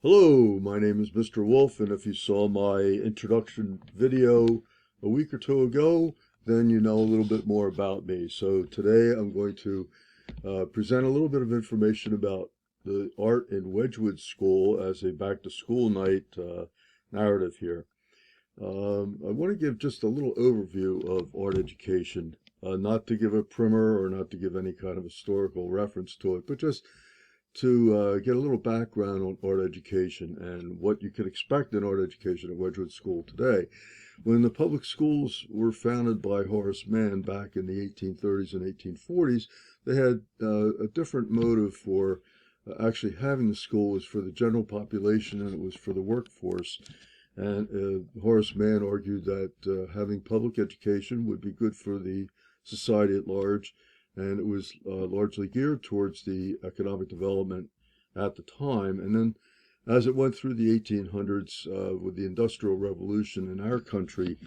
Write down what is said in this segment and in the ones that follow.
Hello, my name is Mr. Wolf, and if you saw my introduction video a week or two ago, then you know a little bit more about me. So today I'm going to present a little bit of information about the art in Wedgwood School as a back to school night narrative here. I want to give just a little overview of art education, not to give a primer or not to give any kind of historical reference to it, but just to get a little background on art education and what you can expect in art education at Wedgwood School today. When the public schools were founded by Horace Mann back in the 1830s and 1840s, they had a different motive for actually having the school. It was for the general population and it was for the workforce. And Horace Mann argued that having public education would be good for the society at large, and it was largely geared towards the economic development at the time. And then as it went through the 1800s with the Industrial Revolution in our country,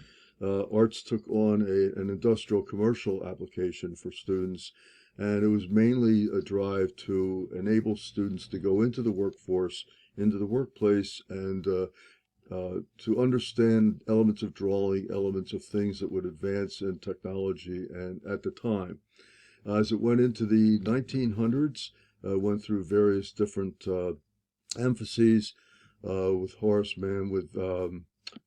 arts took on an industrial commercial application for students, and it was mainly a drive to enable students to go into the workforce, into the workplace, and to understand elements of drawing, elements of things that would advance in technology and at the time. As it went into the 1900s, went through various different emphases with Horace Mann, with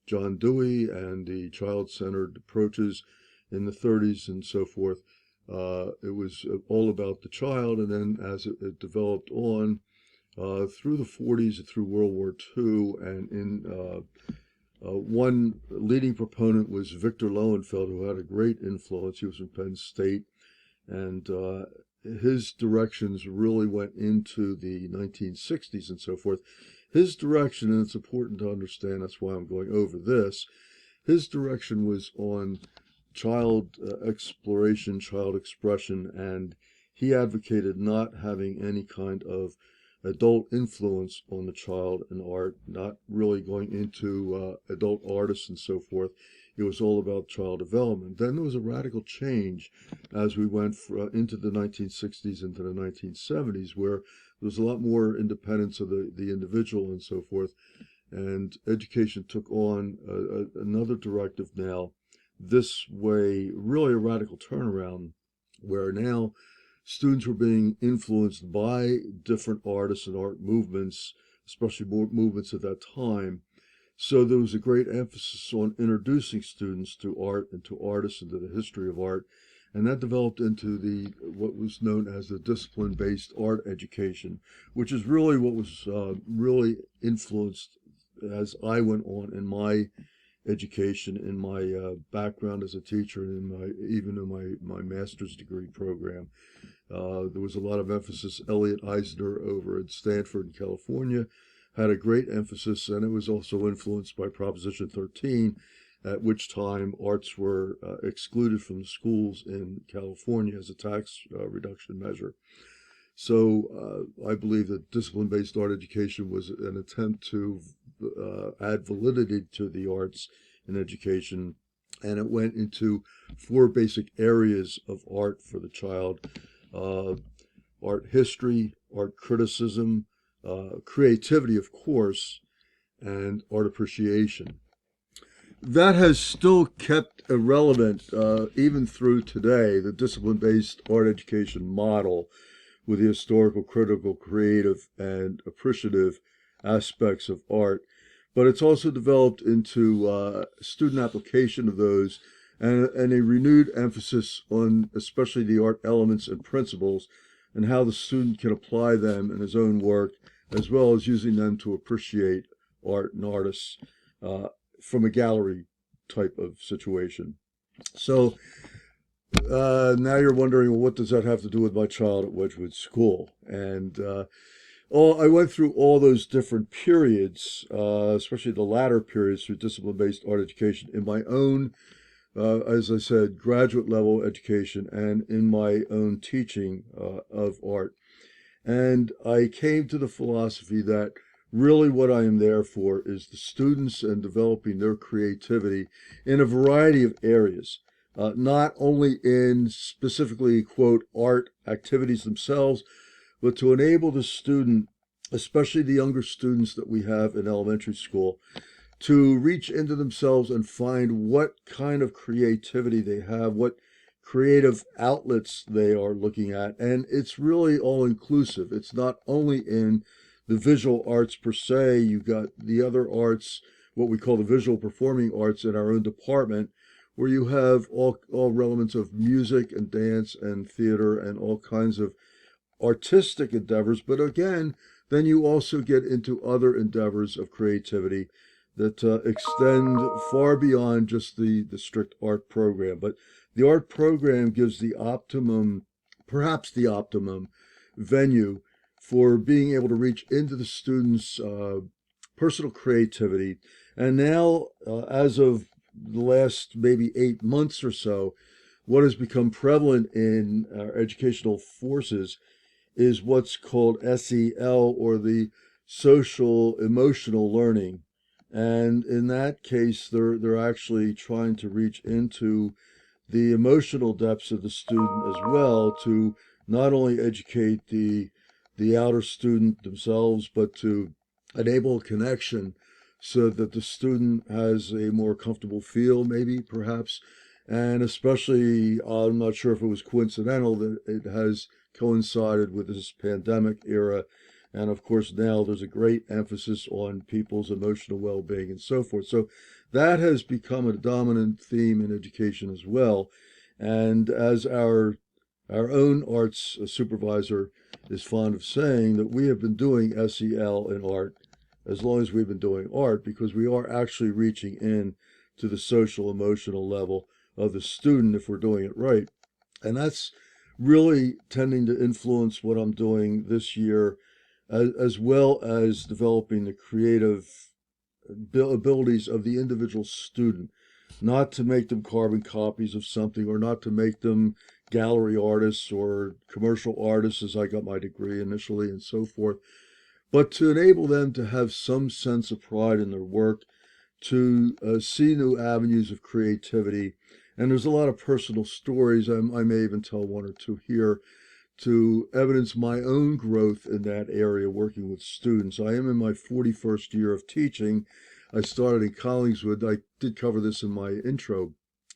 John Dewey, and the child-centered approaches in the 30s and so forth. It was all about the child, and then as it developed on through the 40s and through World War II, and in one leading proponent was Victor Lowenfeld, who had a great influence. He was from Penn State, and his directions really went into the 1960s and so forth. His direction, and it's important to understand, that's why I'm going over this, his direction was on child exploration, child expression, and he advocated not having any kind of adult influence on the child in art, not really going into adult artists and so forth. It was all about child development. Then there was a radical change as we went into the 1960s, into the 1970s, where there was a lot more independence of the individual and so forth. And education took on another directive now. This way, really a radical turnaround, where now students were being influenced by different artists and art movements, especially more movements at that time. So there was a great emphasis on introducing students to art and to artists and to the history of art. And that developed into what was known as the discipline-based art education, which is really what was really influenced as I went on in my education, in my background as a teacher, and even in my master's degree program. There was a lot of emphasis. Elliot Eisner over at Stanford in California had a great emphasis, and it was also influenced by Proposition 13, at which time arts were excluded from the schools in California as a tax reduction measure. So I believe that discipline-based art education was an attempt to add validity to the arts in education, and it went into 4 basic areas of art for the child: art history, art criticism, creativity, of course, and art appreciation. That has still kept relevant even through today, the discipline-based art education model, with the historical, critical, creative, and appreciative aspects of art. But it's also developed into student application of those, and a renewed emphasis on especially the art elements and principles and how the student can apply them in his own work, as well as using them to appreciate art and artists from a gallery type of situation. So now you're wondering, well, what does that have to do with my child at Wedgwood School? And I went through all those different periods, especially the latter periods through discipline-based art education in my own, as I said, graduate level education and in my own teaching of art. And I came to the philosophy that really what I am there for is the students and developing their creativity in a variety of areas, not only in specifically, quote, art activities themselves, but to enable the student especially the younger students that we have in elementary school, to reach into themselves and find what kind of creativity they have, what creative outlets they are looking at. And it's really all inclusive. It's not only in the visual arts per se, you've got the other arts, what we call the visual performing arts in our own department, where you have all elements of music and dance and theater and all kinds of artistic endeavors. But again, then you also get into other endeavors of creativity that extend far beyond just the strict art program. But the art program gives the optimum, perhaps the optimum venue for being able to reach into the students' personal creativity. And now, as of the last maybe 8 months or so, what has become prevalent in our educational forces is what's called SEL, or the social emotional learning. And in that case, they're actually trying to reach into the emotional depths of the student as well, to not only educate the outer student themselves, but to enable a connection so that the student has a more comfortable feel, maybe, perhaps. And especially, I'm not sure if it was coincidental that it has coincided with this pandemic era. And of course, now there's a great emphasis on people's emotional well-being and so forth. So that has become a dominant theme in education as well. And as our own arts supervisor is fond of saying, that we have been doing SEL in art as long as we've been doing art, because we are actually reaching in to the social emotional level of the student if we're doing it right. And that's really tending to influence what I'm doing this year, as well as developing the creative abilities of the individual student, not to make them carbon copies of something, or not to make them gallery artists or commercial artists, as I got my degree initially and so forth, but to enable them to have some sense of pride in their work, to see new avenues of creativity. And there's a lot of personal stories. I may even tell one or two here to evidence my own growth in that area, working with students. I am in my 41st year of teaching. I started in Collingswood. I did cover this in my intro,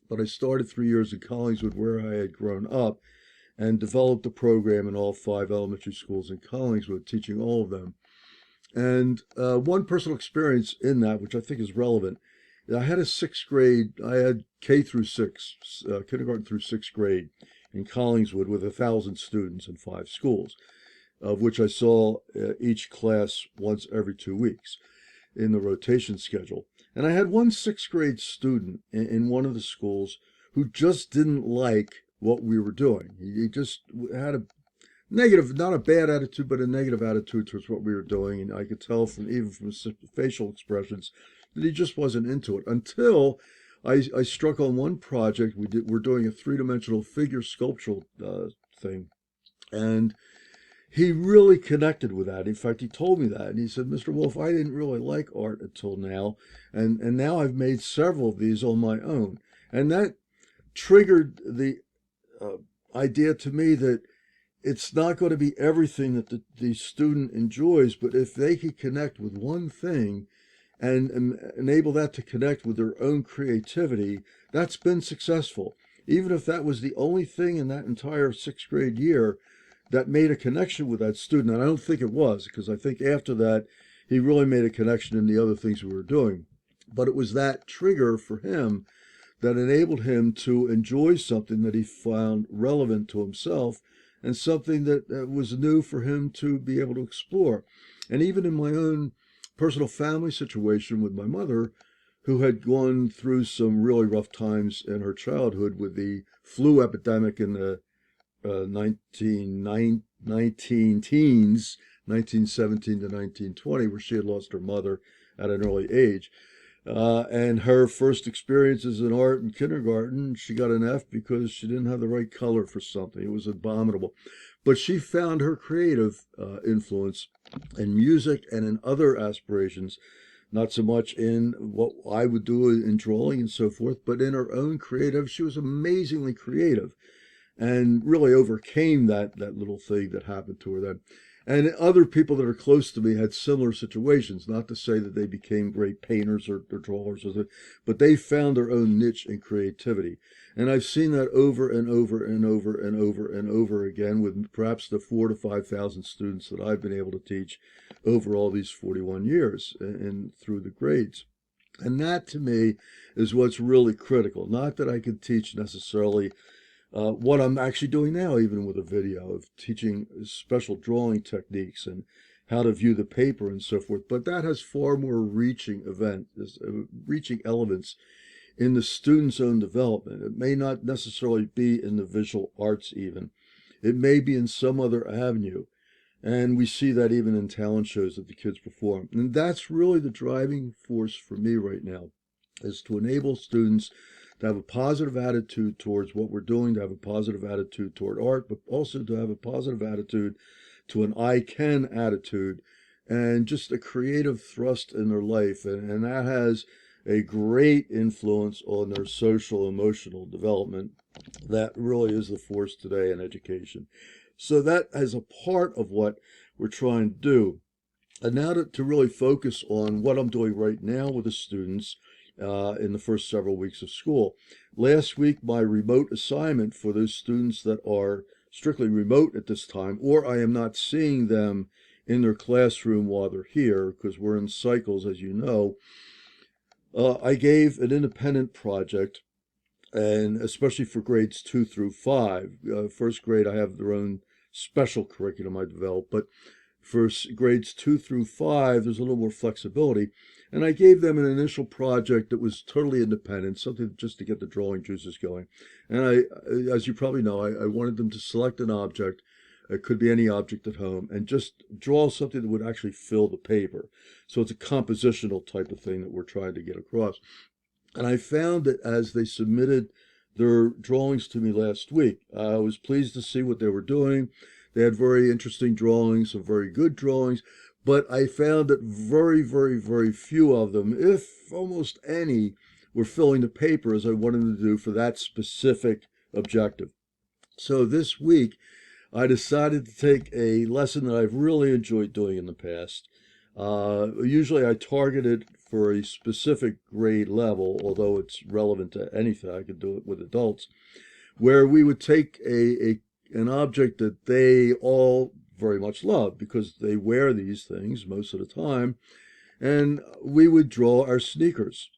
but I started 3 years in Collingswood, where I had grown up, and developed a program in all 5 elementary schools in Collingswood, teaching all of them. And one personal experience in that, which I think is relevant, I had a 6th grade, I had K through 6, kindergarten through 6th grade in Collingswood, with 1,000 students in 5 schools, of which I saw each class once every 2 weeks in the rotation schedule. And I had one 6th grade student in one of the schools who just didn't like what we were doing. He just had a negative, not a bad attitude, but a negative attitude towards what we were doing. And I could tell from even from his facial expressions that he just wasn't into it, until I struck on one project. We're doing a 3-dimensional figure sculptural thing, and he really connected with that. In fact, he told me that, and he said, "Mr. Wolf, I didn't really like art until now, and now I've made several of these on my own." And that triggered the idea to me that it's not going to be everything that the student enjoys, but if they can connect with one thing and enable that to connect with their own creativity, that's been successful. Even if that was the only thing in that entire 6th grade year that made a connection with that student. And I don't think it was, because I think after that, he really made a connection in the other things we were doing. But it was that trigger for him that enabled him to enjoy something that he found relevant to himself, and something that was new for him to be able to explore. And even in my own personal family situation with my mother, who had gone through some really rough times in her childhood with the flu epidemic in the 19 teens, 1917 to 1920, where she had lost her mother at an early age. And her first experiences in art in kindergarten, she got an F because she didn't have the right color for something. It was abominable. But she found her creative influence in music and in other aspirations, not so much in what I would do in drawing and so forth, but in her own creative. She was amazingly creative, and really overcame that little thing that happened to her then. And other people that are close to me had similar situations. Not to say that they became great painters or drawers, but they found their own niche in creativity. And I've seen that over and over and over and over and over again with perhaps the 4,000 to 5,000 students that I've been able to teach over all these 41 years and through the grades. And that to me is what's really critical. Not that I can teach necessarily what I'm actually doing now, even with a video of teaching special drawing techniques and how to view the paper and so forth. But that has far more reaching elements in the student's own development. It may not necessarily be in the visual arts even. It may be in some other avenue. And we see that even in talent shows that the kids perform. And that's really the driving force for me right now, is to enable students to have a positive attitude towards what we're doing, to have a positive attitude toward art, but also to have a positive attitude to an I can attitude and just a creative thrust in their life. And that has a great influence on their social, emotional development. That really is the force today in education. So that is a part of what we're trying to do. And now to really focus on what I'm doing right now with the students in the first several weeks of school. Last week, my remote assignment for those students that are strictly remote at this time, or I am not seeing them in their classroom while they're here, because we're in cycles, as you know, I gave an independent project, and especially for grades 2 through 5. First grade, I have their own special curriculum I developed, but for grades 2 through 5, there's a little more flexibility. And I gave them an initial project that was totally independent, something just to get the drawing juices going. And as you probably know, I wanted them to select an object. It could be any object at home, and just draw something that would actually fill the paper. So it's a compositional type of thing that we're trying to get across. And I found that as they submitted their drawings to me last week, I was pleased to see what they were doing. They had very interesting drawings, some very good drawings, but I found that very, very, very few of them, if almost any, were filling the paper as I wanted them to do for that specific objective. So this week, I decided to take a lesson that I've really enjoyed doing in the past. Usually I target it for a specific grade level, although it's relevant to anything. I could do it with adults, where we would take an object that they all very much love because they wear these things most of the time, and we would draw our sneakers.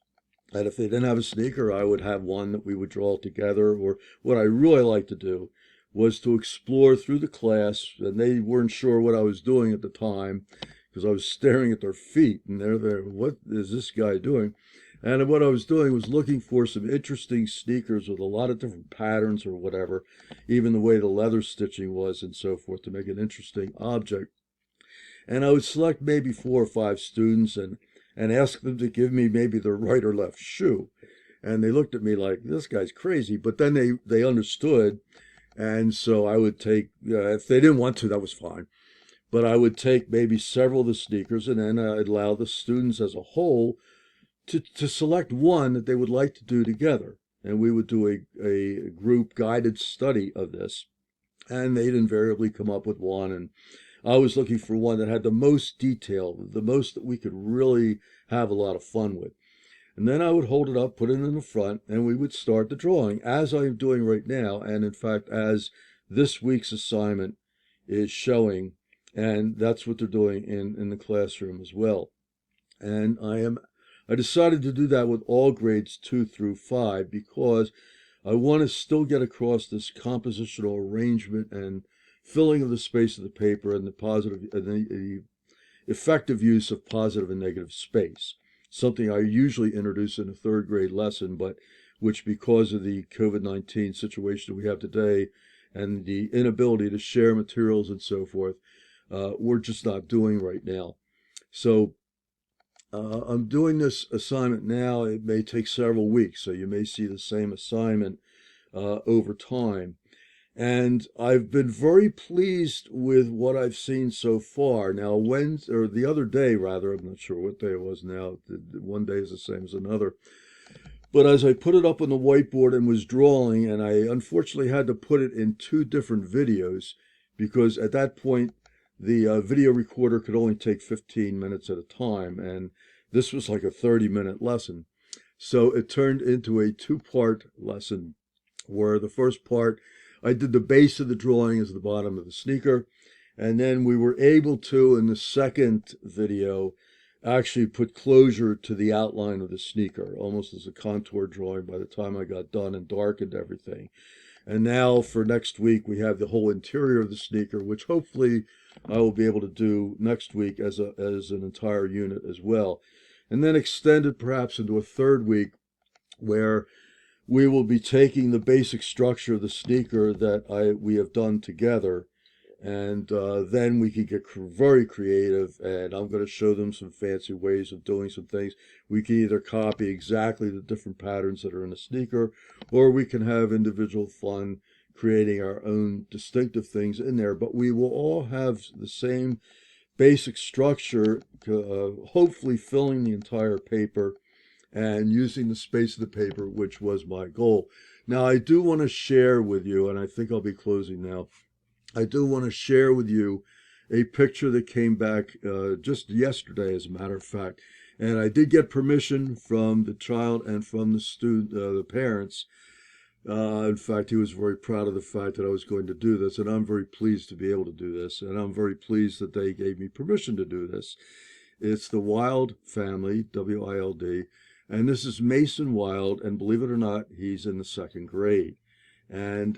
And if they didn't have a sneaker, I would have one that we would draw together. Or what I really like to do was to explore through the class, and they weren't sure what I was doing at the time because I was staring at their feet, and they're there, what is this guy doing? And what I was doing was looking for some interesting sneakers with a lot of different patterns or whatever, even the way the leather stitching was and so forth, to make an interesting object. And I would select maybe 4 or 5 students and ask them to give me maybe their right or left shoe. And they looked at me like, this guy's crazy. But then they understood. And so I would take, if they didn't want to, that was fine. But I would take maybe several of the sneakers, and then I'd allow the students as a whole to select one that they would like to do together. And we would do a group guided study of this. And they'd invariably come up with one. And I was looking for one that had the most detail, the most that we could really have a lot of fun with. And then I would hold it up, put it in the front, and we would start the drawing, as I'm doing right now. And in fact, as this week's assignment is showing, and that's what they're doing in the classroom as well. And I decided to do that with all grades 2 through 5 because I want to still get across this compositional arrangement and filling of the space of the paper and the effective use of positive and negative space. Something I usually introduce in a 3rd grade lesson, but which because of the COVID-19 situation we have today and the inability to share materials and so forth, we're just not doing right now. So I'm doing this assignment now. It may take several weeks, so you may see the same assignment over time. And I've been very pleased with what I've seen so far. Now, the other day, rather, I'm not sure what day it was now. One day is the same as another. But as I put it up on the whiteboard and was drawing, and I unfortunately had to put it in 2 different videos because at that point, the video recorder could only take 15 minutes at a time, and this was like a 30-minute lesson. So it turned into a two-part lesson where the first part, I did the base of the drawing as the bottom of the sneaker, and then we were able to, in the second video, actually put closure to the outline of the sneaker, almost as a contour drawing by the time I got done and darkened everything. And now for next week, we have the whole interior of the sneaker, which hopefully I will be able to do next week as an entire unit as well. And then extended perhaps into a third week where we will be taking the basic structure of the sneaker that we have done together, and then we can get very creative, and I'm going to show them some fancy ways of doing some things. We can either copy exactly the different patterns that are in the sneaker, or we can have individual fun creating our own distinctive things in there, but we will all have the same basic structure, hopefully filling the entire paper and using the space of the paper, which was my goal. Now, I do want to share with you, and I think I'll be closing now, I do want to share with you a picture that came back just yesterday, as a matter of fact. And I did get permission from the child and from the student, the parents. In fact, he was very proud of the fact that I was going to do this, and I'm very pleased to be able to do this, and I'm very pleased that they gave me permission to do this. It's the Wild family, W-I-L-D, and this is Mason Wild, and believe it or not, he's in the second grade. And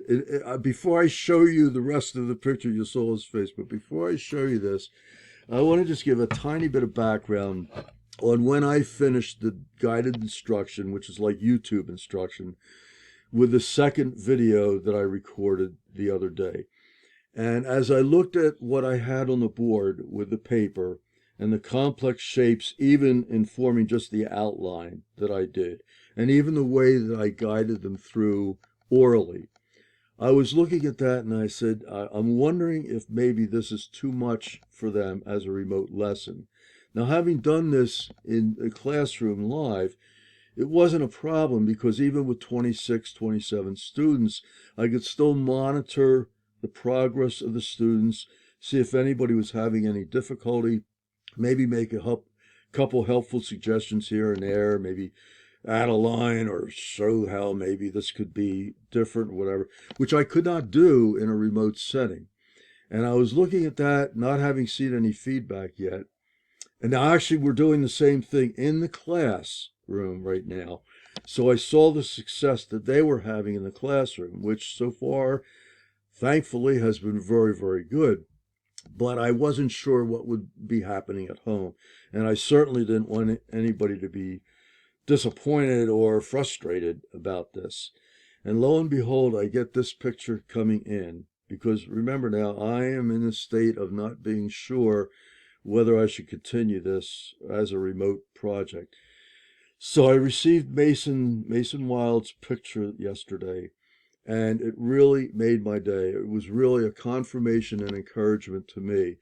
before I show you the rest of the picture, you saw his face, but before I show you this, I want to just give a tiny bit of background on when I finished the guided instruction, which is like YouTube instruction, with the second video that I recorded the other day. And as I looked at what I had on the board with the paper and the complex shapes, even in forming just the outline that I did, and even the way that I guided them through orally, I was looking at that and I said, I'm wondering if maybe this is too much for them as a remote lesson. Now, having done this in a classroom live, it wasn't a problem, because even with 26, 27 students, I could still monitor the progress of the students, see if anybody was having any difficulty, maybe make a couple helpful suggestions here and there, maybe add a line or show how maybe this could be different, whatever, which I could not do in a remote setting. And I was looking at that, not having seen any feedback yet. And now actually we're doing the same thing in the classroom right now. So I saw the success that they were having in the classroom, which so far, thankfully, has been very, very good. But I wasn't sure what would be happening at home. And I certainly didn't want anybody to be disappointed or frustrated about this. And lo and behold, I get this picture coming in, because remember now, I am in a state of not being sure whether I should continue this as a remote project. So I received Mason Wild's picture yesterday, and it really made my day. It was really a confirmation and encouragement to me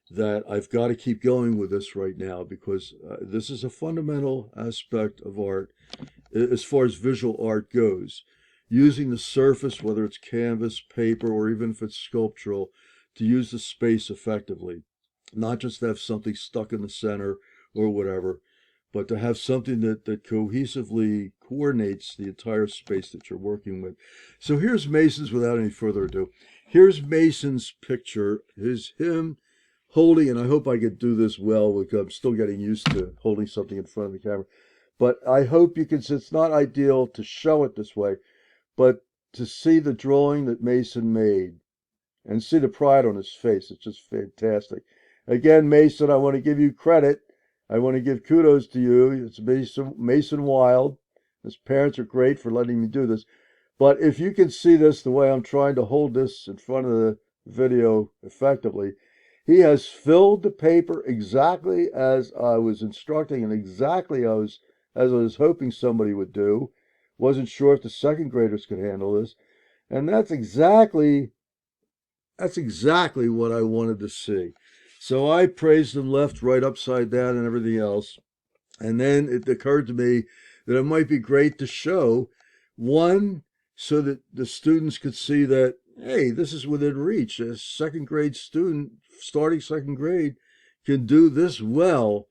that I've got to keep going with this right now, because this is a fundamental aspect of art as far as visual art goes. Using the surface, whether it's canvas, paper, or even if it's sculptural, to use the space effectively. Not just to have something stuck in the center or whatever, but to have something that cohesively coordinates the entire space that you're working with. So here's Mason's, without any further ado. Here's Mason's picture. Here's him holding, and I hope I could do this well, because I'm still getting used to holding something in front of the camera. But I hope you can see, it's not ideal to show it this way, but to see the drawing that Mason made and see the pride on his face. It's just fantastic. Again, Mason, I want to give you credit. I want to give kudos to you. It's Mason Wild. His parents are great for letting me do this. But if you can see this the way I'm trying to hold this in front of the video effectively, he has filled the paper exactly as I was instructing and exactly as I was hoping somebody would do. Wasn't sure if the second graders could handle this. And that's exactly what I wanted to see. So I praised him left, right, upside down, and everything else. And then it occurred to me that it might be great to show, one, so that the students could see that, hey, this is within reach. A second grade student starting second grade can do this well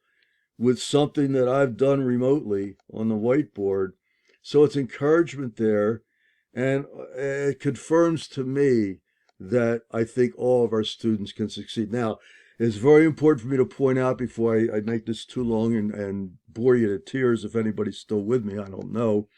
with something that I've done remotely on the whiteboard. So it's encouragement there, and it confirms to me that I think all of our students can succeed. Now, it's very important for me to point out before I make this too long and bore you to tears if anybody's still with me, I don't know.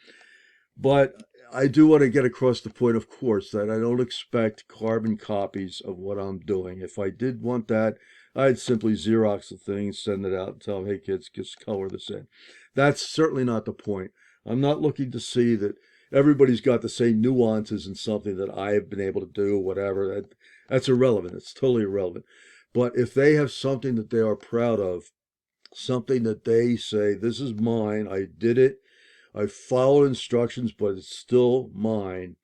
But I do want to get across the point, of course, that I don't expect carbon copies of what I'm doing. If I did want that, I'd simply Xerox the thing, send it out, and tell them, hey kids, just color this in. That's certainly not the point. I'm not looking to see that everybody's got the same nuances in something that I have been able to do, whatever. That's irrelevant. It's totally irrelevant. But if they have something that they are proud of, something that they say, this is mine, I did it, I followed instructions, but it's still mine.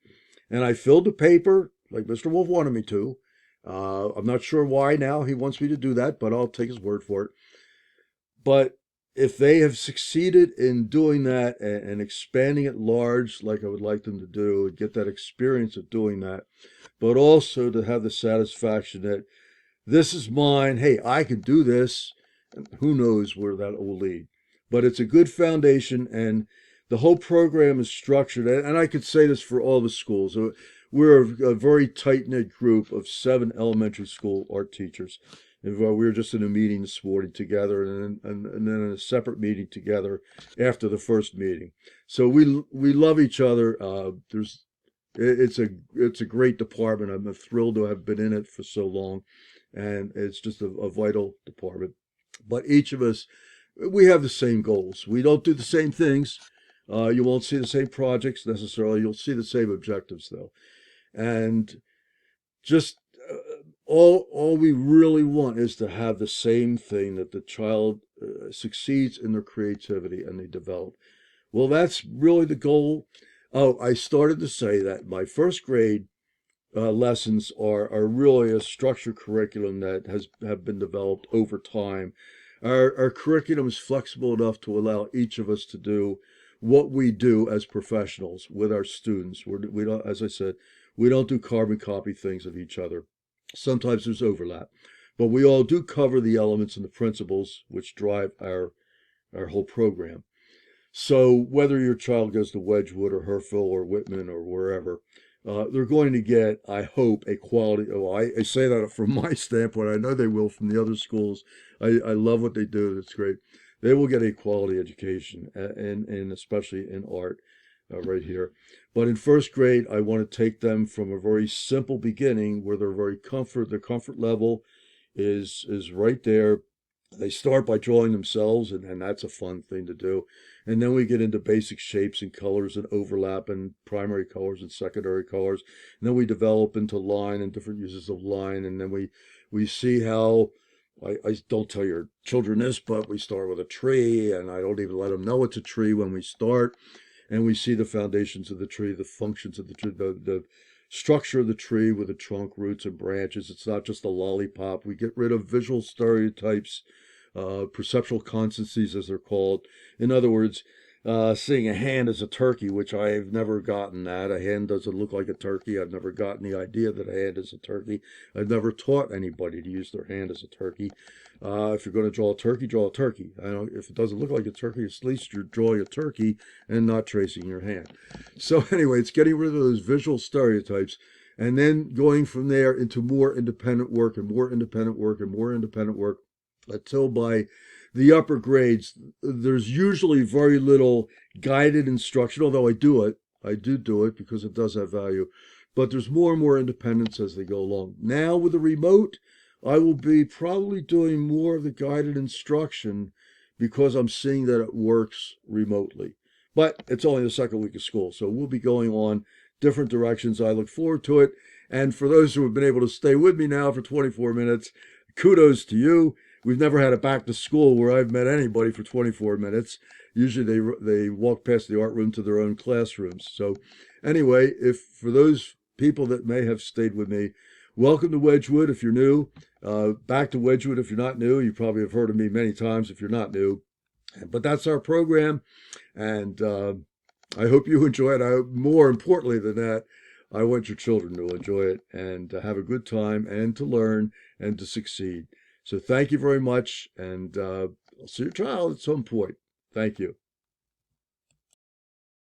And I filled the paper like Mr. Wolf wanted me to. I'm not sure why now he wants me to do that, but I'll take his word for it. But if they have succeeded in doing that and expanding it large, like I would like them to do, and get that experience of doing that, but also to have the satisfaction that this is mine, hey, I can do this, and who knows where that will lead. But it's a good foundation, and the whole program is structured, and I could say this for all the schools. We're a very tight-knit group of 7 elementary school art teachers. We were just in a meeting this morning together, and then in a separate meeting together after the first meeting. So we love each other. It's a great department. I'm thrilled to have been in it for so long, and it's just a vital department. But each of us, we have the same goals. We don't do the same things. You won't see the same projects necessarily. You'll see the same objectives though. And just all we really want is to have the same thing, that the child succeeds in their creativity and they develop. Well, that's really the goal. Oh, I started to say that my first grade lessons are really a structured curriculum that have been developed over time. Our curriculum is flexible enough to allow each of us to do what we do as professionals with our students. We don't, as I said, we don't do carbon copy things of each other. Sometimes there's overlap, but we all do cover the elements and the principles which drive our whole program. So whether your child goes to Wedgwood or Herfield or Whitman or wherever, they're going to get, I hope, a quality. Oh, I say that from my standpoint. I know they will from the other schools. I love what they do. It's great. They will get a quality education, and especially in art right here. But in first grade, I want to take them from a very simple beginning where their comfort level is right there. They start by drawing themselves, and that's a fun thing to do. And then we get into basic shapes and colors and overlap and primary colors and secondary colors. And then we develop into line and different uses of line. And then we see how, I don't tell your children this, but we start with a tree, and I don't even let them know it's a tree when we start. And we see the foundations of the tree, the functions of the tree, the structure of the tree with the trunk, roots, and branches. It's not just a lollipop. We get rid of visual stereotypes, perceptual constancies, as they're called. In other words, seeing a hand as a turkey, which I've never gotten that. A hand doesn't look like a turkey. I've never gotten the idea that a hand is a turkey. I've never taught anybody to use their hand as a turkey. If you're going to draw a turkey, draw a turkey. If it doesn't look like a turkey, at least you're drawing a turkey and not tracing your hand. So anyway, it's getting rid of those visual stereotypes, and then going from there into more independent work and more independent work and more independent work, until by the upper grades, there's usually very little guided instruction, although I do it. I do it because it does have value. But there's more and more independence as they go along. Now with the remote, I will be probably doing more of the guided instruction because I'm seeing that it works remotely. But it's only the second week of school, so we'll be going on different directions. I look forward to it. And for those who have been able to stay with me now for 24 minutes, kudos to you. We've never had a back to school where I've met anybody for 24 minutes. Usually they walk past the art room to their own classrooms. So anyway, if for those people that may have stayed with me, welcome to Wedgwood if you're new. Back to Wedgwood if you're not new. You probably have heard of me many times if you're not new. But that's our program, and I hope you enjoy it. More importantly than that, I want your children to enjoy it and have a good time and to learn and to succeed. So thank you very much, and I'll see your child at some point. Thank you.